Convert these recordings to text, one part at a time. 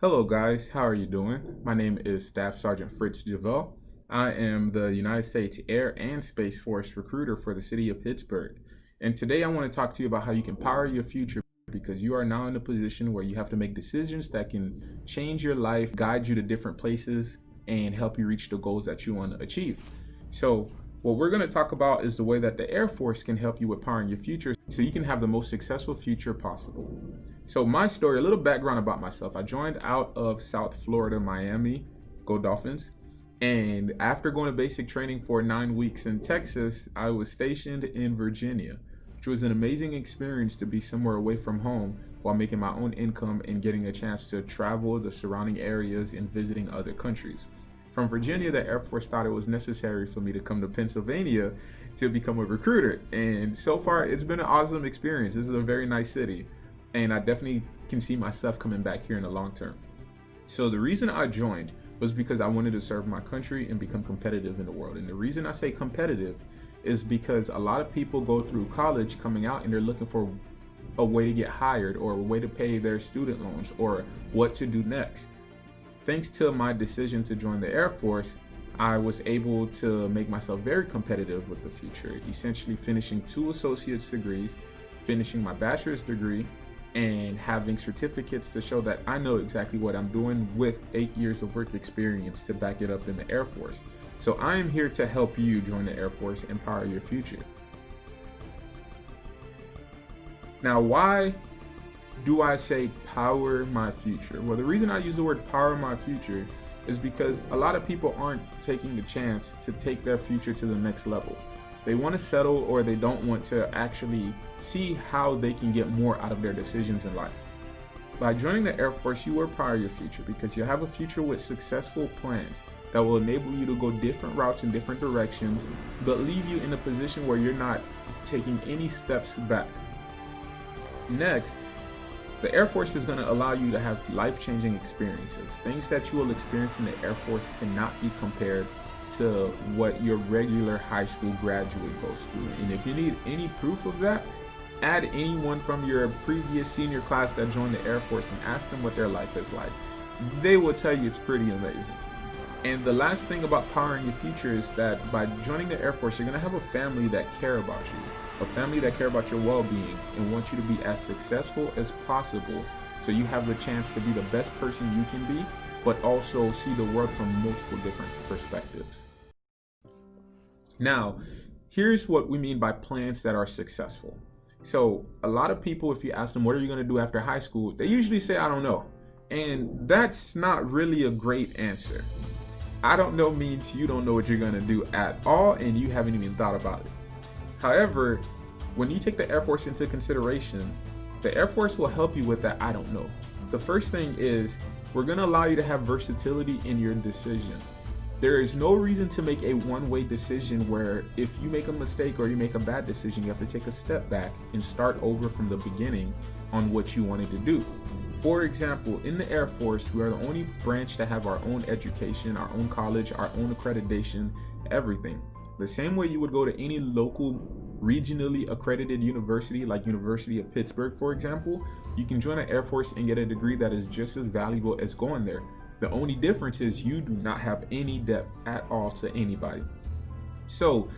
Hello, guys. How are you doing? My name is Staff Sergeant Fritz Javel. I am the United States Air and Space Force recruiter for the city of Pittsburgh. And today I want to talk to you about how you can power your future because you are now in a position where you have to make decisions that can change your life, guide you to different places, and help you reach the goals that you want to achieve. So, what we're going to talk about is the way that the Air Force can help you with powering your future so you can have the most successful future possible. So, my story, a little background about myself. I joined out of South Florida, Miami, go Dolphins. And after going to basic training for 9 weeks in Texas, I was stationed in Virginia, which was an amazing experience to be somewhere away from home while making my own income and getting a chance to travel the surrounding areas and visiting other countries. From Virginia, the Air Force thought it was necessary for me to come to Pennsylvania to become a recruiter. And so far, it's been an awesome experience. This is a very nice city. And I definitely can see myself coming back here in the long term. So the reason I joined was because I wanted to serve my country and become competitive in the world. And the reason I say competitive is because a lot of people go through college coming out and they're looking for a way to get hired or a way to pay their student loans or what to do next. Thanks to my decision to join the Air Force, I was able to make myself very competitive with the future, essentially finishing 2 associate's degrees, finishing my bachelor's degree, and having certificates to show that I know exactly what I'm doing with 8 years of work experience to back it up in the Air Force. So I am here to help you join the Air Force and power your future. Now, why do I say power my future? Well, the reason I use the word power my future is because a lot of people aren't taking the chance to take their future to the next level. They want to settle or they don't want to actually see how they can get more out of their decisions in life. By joining the Air Force, you will power your future because you have a future with successful plans that will enable you to go different routes in different directions, but leave you in a position where you're not taking any steps back. Next, the Air Force is going to allow you to have life-changing experiences. Things that you will experience in the Air Force cannot be compared to what your regular high school graduate goes through. And if you need any proof of that, add anyone from your previous senior class that joined the Air Force and ask them what their life is like. They will tell you it's pretty amazing. And the last thing about powering your future is that by joining the Air Force, you're going to have a family that care about you, a family that care about your well-being and want you to be as successful as possible so you have the chance to be the best person you can be, but also see the world from multiple different perspectives. Now, here's what we mean by plans that are successful. So a lot of people, if you ask them, what are you going to do after high school? They usually say, I don't know. And that's not really a great answer. I don't know means you don't know what you're going to do at all and you haven't even thought about it. However, when you take the Air Force into consideration, the Air Force will help you with that I don't know. The first thing is we're going to allow you to have versatility in your decision. There is no reason to make a one-way decision where if you make a mistake or you make a bad decision, you have to take a step back and start over from the beginning on what you wanted to do. For example, in the Air Force, we are the only branch to have our own education, our own college, our own accreditation, everything. The same way you would go to any local regionally accredited university like University of Pittsburgh, for example, you can join the Air Force and get a degree that is just as valuable as going there. The only difference is you do not have any debt at all to anybody. So,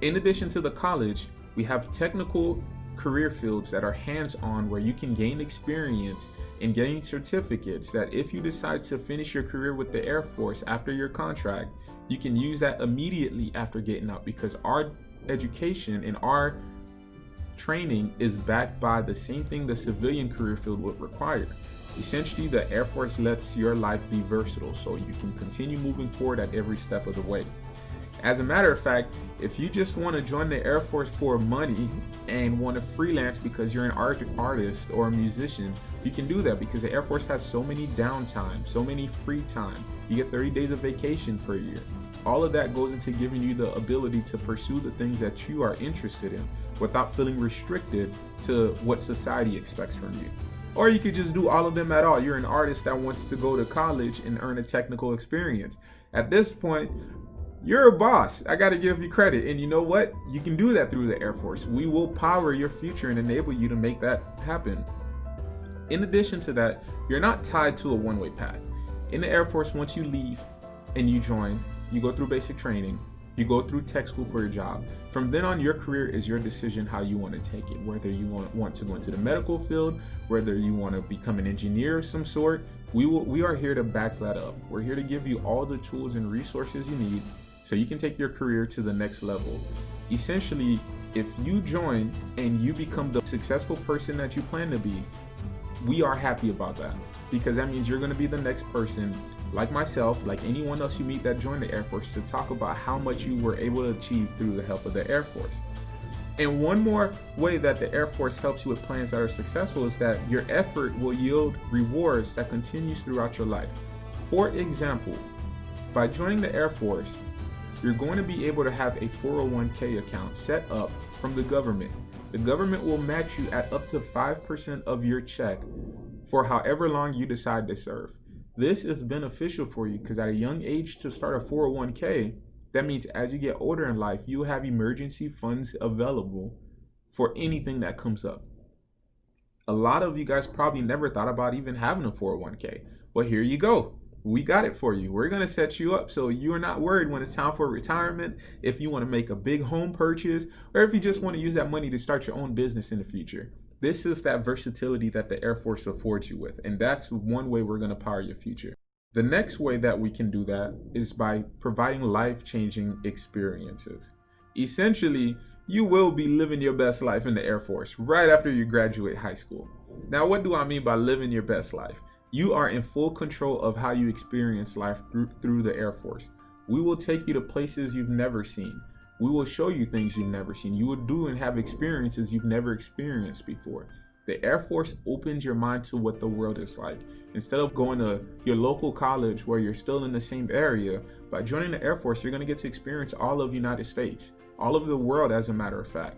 in addition to the college, we have technical career fields that are hands-on where you can gain experience and gain certificates that if you decide to finish your career with the Air Force after your contract, you can use that immediately after getting out because our education and our training is backed by the same thing the civilian career field would require. Essentially, the Air Force lets your life be versatile so you can continue moving forward at every step of the way. As a matter of fact, if you just want to join the Air Force for money and want to freelance because you're an artist or a musician, you can do that because the Air Force has so many downtime, so many free time. You get 30 days of vacation per year. All of that goes into giving you the ability to pursue the things that you are interested in without feeling restricted to what society expects from you. Or you could just do all of them at all. You're an artist that wants to go to college and earn a technical experience. At this point, you're a boss. I got to give you credit. And you know what? You can do that through the Air Force. We will power your future and enable you to make that happen. In addition to that, you're not tied to a one-way path. In the Air Force, once you leave and you join, you go through basic training, you go through tech school for your job. From then on, your career is your decision how you want to take it, whether you want to go into the medical field, whether you want to become an engineer of some sort. We are here to back that up. We're here to give you all the tools and resources you need so you can take your career to the next level. Essentially, if you join and you become the successful person that you plan to be, we are happy about that, because that means you're going to be the next person, like myself, like anyone else you meet that joined the Air Force, to talk about how much you were able to achieve through the help of the Air Force. And one more way that the Air Force helps you with plans that are successful is that your effort will yield rewards that continues throughout your life. For example, by joining the Air Force, you're going to be able to have a 401k account set up from the government. The government will match you at up to 5% of your check for however long you decide to serve. This is beneficial for you because at a young age to start a 401k, that means as you get older in life, you have emergency funds available for anything that comes up. A lot of you guys probably never thought about even having a 401k. Well, here you go. We got it for you. We're going to set you up so you're not worried when it's time for retirement, if you want to make a big home purchase, or if you just want to use that money to start your own business in the future. This is that versatility that the Air Force affords you with, and that's one way we're going to power your future. The next way that we can do that is by providing life-changing experiences. Essentially, you will be living your best life in the Air Force right after you graduate high school. Now, what do I mean by living your best life? You are in full control of how you experience life through the Air Force. We will take you to places you've never seen. We will show you things you've never seen. You will do and have experiences you've never experienced before. The Air Force opens your mind to what the world is like. Instead of going to your local college where you're still in the same area, by joining the Air Force, you're going to get to experience all of the United States, all of the world, as a matter of fact.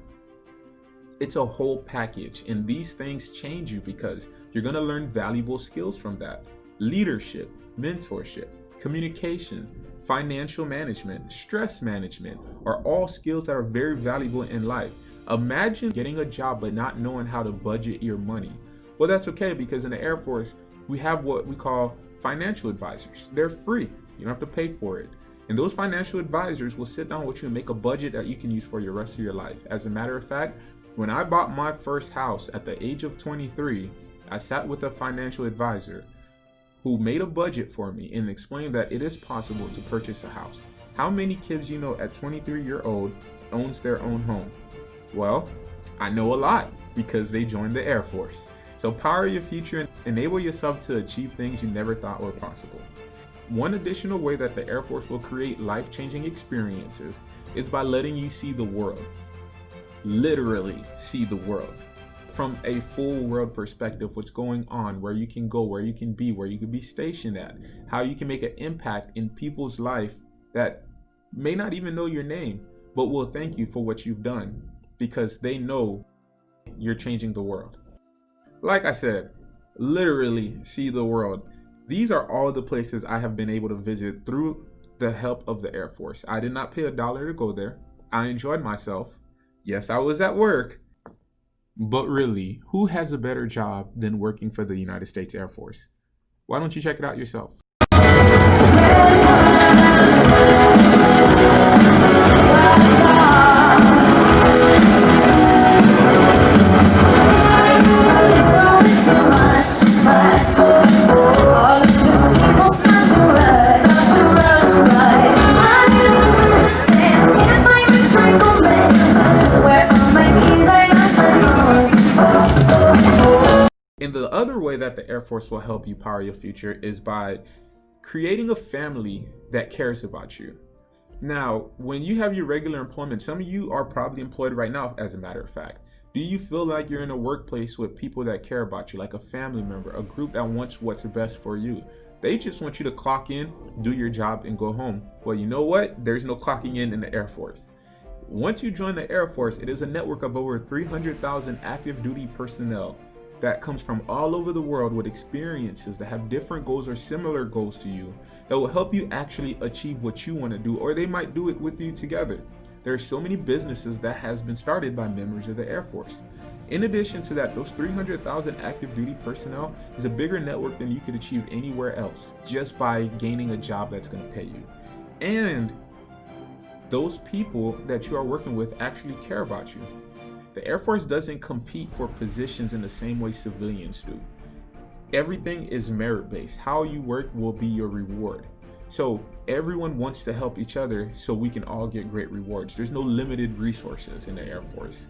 It's a whole package, and these things change you because you're going to learn valuable skills from that. Leadership, mentorship, communication, financial management, stress management are all skills that are very valuable in life. Imagine getting a job but not knowing how to budget your money. Well, that's okay, because in the Air Force, we have what we call financial advisors. They're free. You don't have to pay for it. And those financial advisors will sit down with you and make a budget that you can use for your rest of your life. As a matter of fact, when I bought my first house at the age of 23, I sat with a financial advisor who made a budget for me and explained that it is possible to purchase a house. How many kids you know at 23-year-old owns their own home? Well, I know a lot because they joined the Air Force. So power your future and enable yourself to achieve things you never thought were possible. One additional way that the Air Force will create life-changing experiences is by letting you see the world. Literally see the world. From a full world perspective, what's going on, where you can go, where you can be stationed at, how you can make an impact in people's life that may not even know your name, but will thank you for what you've done because they know you're changing the world. Like I said, literally see the world. These are all the places I have been able to visit through the help of the Air Force. I did not pay $1 to go there. I enjoyed myself. Yes, I was at work. But really, who has a better job than working for the United States Air Force? Why don't you check it out yourself? And the other way that the Air Force will help you power your future is by creating a family that cares about you. Now, when you have your regular employment, some of you are probably employed right now, as a matter of fact. Do you feel like you're in a workplace with people that care about you, like a family member, a group that wants what's best for you? They just want you to clock in, do your job, and go home. Well, you know what? There's no clocking in the Air Force. Once you join the Air Force, it is a network of over 300,000 active duty personnel that comes from all over the world with experiences that have different goals or similar goals to you that will help you actually achieve what you want to do, or they might do it with you together. There are so many businesses that has been started by members of the Air Force. In addition to that, those 300,000 active duty personnel is a bigger network than you could achieve anywhere else just by gaining a job that's going to pay you. And those people that you are working with actually care about you. The Air Force doesn't compete for positions in the same way civilians do. Everything is merit-based. How you work will be your reward. So everyone wants to help each other so we can all get great rewards. There's no limited resources in the Air Force.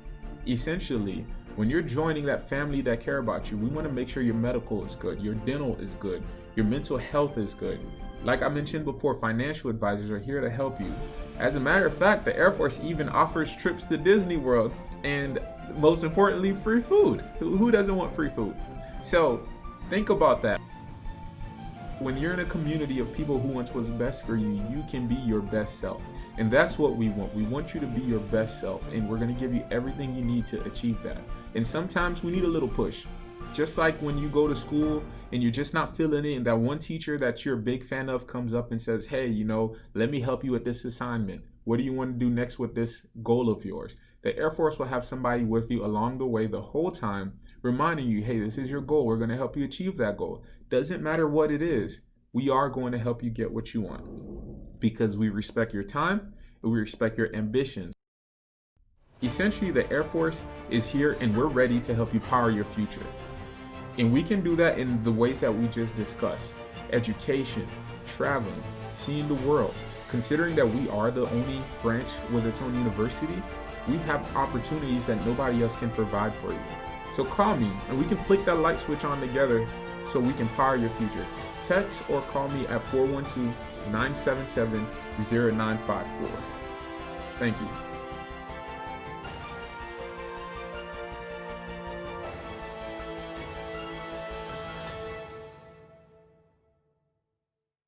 Essentially, when you're joining that family that care about you, we want to make sure your medical is good, your dental is good, your mental health is good. Like I mentioned before, financial advisors are here to help you. As a matter of fact, the Air Force even offers trips to Disney World and, most importantly, free food. Who doesn't want free food? So think about that. When you're in a community of people who want what's best for you, you can be your best self. And that's what we want. We want you to be your best self, and we're going to give you everything you need to achieve that. And sometimes we need a little push. Just like when you go to school and you're just not feeling it, and that one teacher that you're a big fan of comes up and says, hey, let me help you with this assignment. What do you want to do next with this goal of yours? The Air Force will have somebody with you along the way the whole time, reminding you, hey, this is your goal. We're going to help you achieve that goal. Doesn't matter what it is. We are going to help you get what you want because we respect your time and we respect your ambitions. Essentially, the Air Force is here and we're ready to help you power your future. And we can do that in the ways that we just discussed: education, traveling, seeing the world. Considering that we are the only branch with its own university, we have opportunities that nobody else can provide for you. So call me and we can flick that light switch on together so we can power your future. Text or call me at 412-977-0954. Thank you.